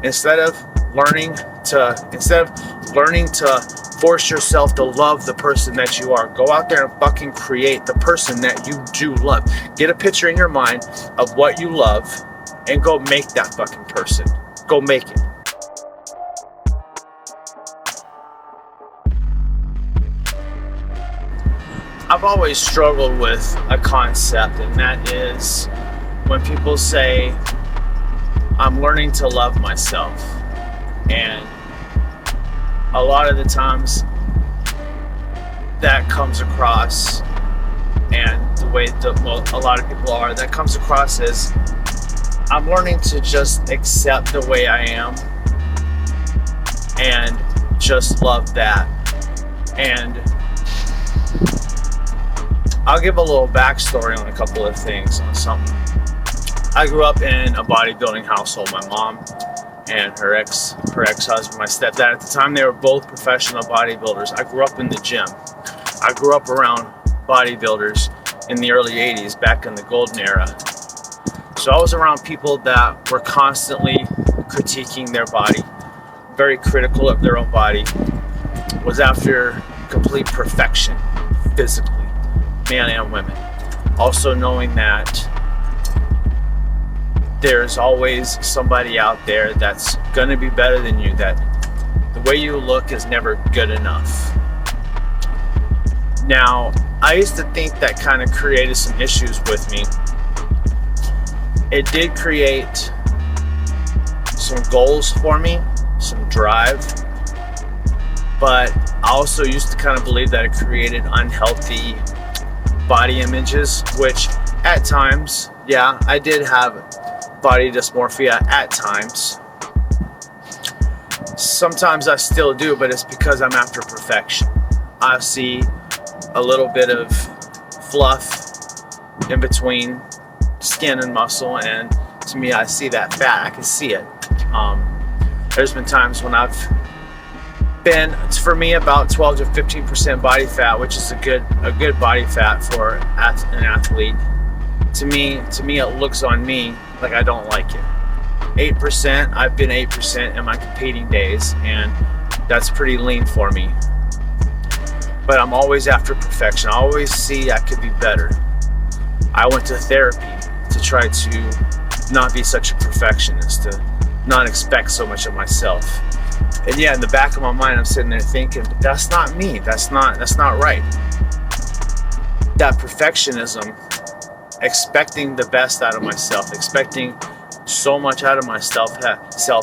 Instead of learning to force yourself to love the person that you are, go out there and fucking create the person that you do love. Get a picture in your mind of what you love and go make that fucking person. Go make it. I've always struggled with a concept, and that is when people say, I'm learning to love myself. And a lot of the times that comes across, and the way a lot of people are, that comes across as, I'm learning to just accept the way I am and just love that. And I'll give a little backstory on a couple of things on something. I grew up in a bodybuilding household. My mom and her ex-husband, my stepdad, at the time they were both professional bodybuilders. I grew up in the gym. I grew up around bodybuilders in the early 80s, back in the golden era. So I was around people that were constantly critiquing their body, very critical of their own body, was after complete perfection physically, men and women. Also knowing that there's always somebody out there that's going to be better than you, that the way you look is never good enough. Now, I used to think that kind of created some issues with me. It did create some goals for me, some drive, but I also used to kind of believe that it created unhealthy body images, which at times, yeah, I did have body dysmorphia at times. Sometimes I still do, but it's because I'm after perfection. I see a little bit of fluff in between skin and muscle, and to me, I see that fat. I can see it. There's been times when I've been, for me, about 12 to 15% body fat, which is a good body fat for an athlete. To me, it looks on me like I don't like it. 8%, I've been 8% in my competing days, and that's pretty lean for me. But I'm always after perfection. I always see I could be better. I went to therapy to try to not be such a perfectionist, to not expect so much of myself. And yeah, in the back of my mind, I'm sitting there thinking, but that's not me. That's not right. That perfectionism, expecting the best out of myself, expecting so much out of myself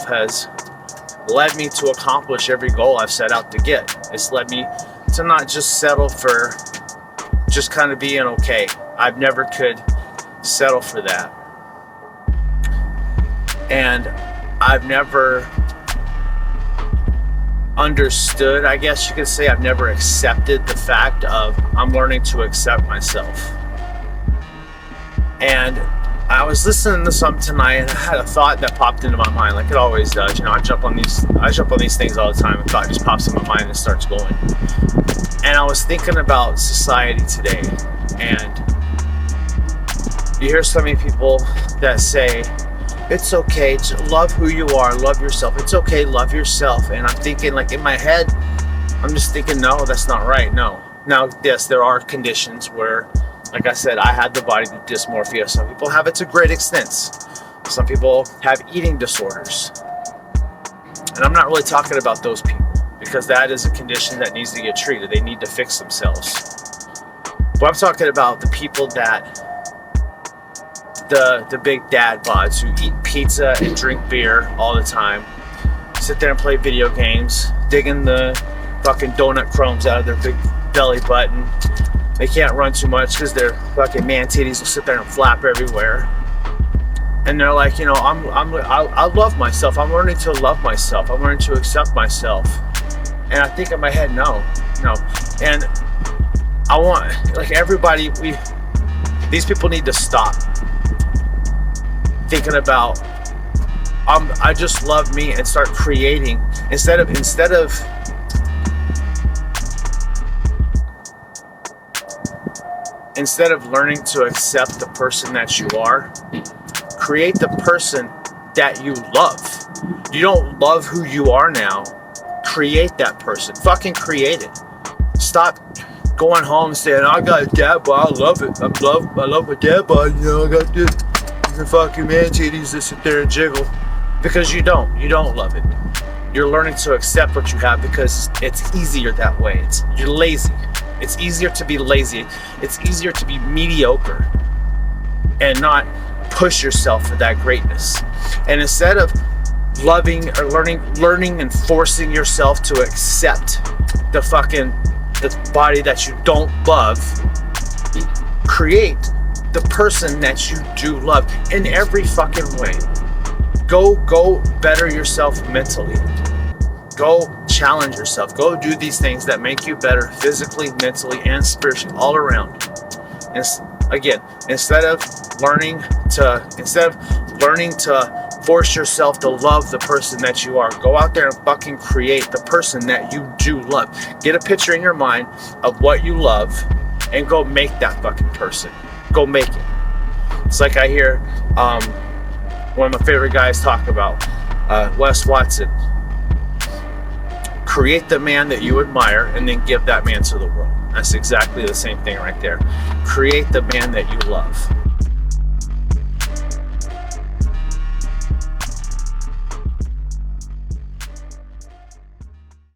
has led me to accomplish every goal I've set out to get. It's led me to not just settle for just kind of being okay. I never could settle for that. And I've never understood, I guess you could say, I've never accepted the fact of I'm learning to accept myself. And I was listening to something tonight, and I had a thought that popped into my mind, like it always does. You know, I jump on these things all the time, and thought just pops in my mind and starts going. And I was thinking about society today, and you hear so many people that say, it's okay to love who you are, love yourself. It's okay, love yourself. And I'm thinking, like, in my head, I'm just thinking, no, that's not right. No. Now, yes, there are conditions where, like I said, I had the body dysmorphia. Some people have it to great extents. Some people have eating disorders. And I'm not really talking about those people, because that is a condition that needs to get treated. They need to fix themselves. But I'm talking about the people that, the big dad bods who eat pizza and drink beer all the time, sit there and play video games, digging the fucking donut crumbs out of their big belly button. They can't run too much because their fucking man titties will sit there and flap everywhere. And they're like, you know, I love myself. I'm learning to love myself. I'm learning to accept myself. And I think in my head, no. And I want, like, everybody, these people need to stop thinking about, I just love me, and start creating instead of learning to accept the person that you are. Create the person that you love. You don't love who you are now. Create that person. Fucking create it. Stop going home saying, I got a dad bod, I love it. I love my dad bod, you know, I got this. The fucking man titties to sit there and jiggle. Because you don't love it. You're learning to accept what you have because it's easier that way. You're lazy. It's easier to be lazy. It's easier to be mediocre and not push yourself for that greatness. And instead of loving or learning and forcing yourself to accept the body that you don't love, create the person that you do love in every fucking way. Go better yourself mentally. Go challenge yourself. Go do these things that make you better physically, mentally, and spiritually, all around. And again, instead of learning to force yourself to love the person that you are, go out there and fucking create the person that you do love. Get a picture in your mind of what you love and go make that fucking person. Go make it. It's like I hear one of my favorite guys talk about, Wes Watson. Create the man that you admire and then give that man to the world. That's exactly the same thing right there. Create the man that you love.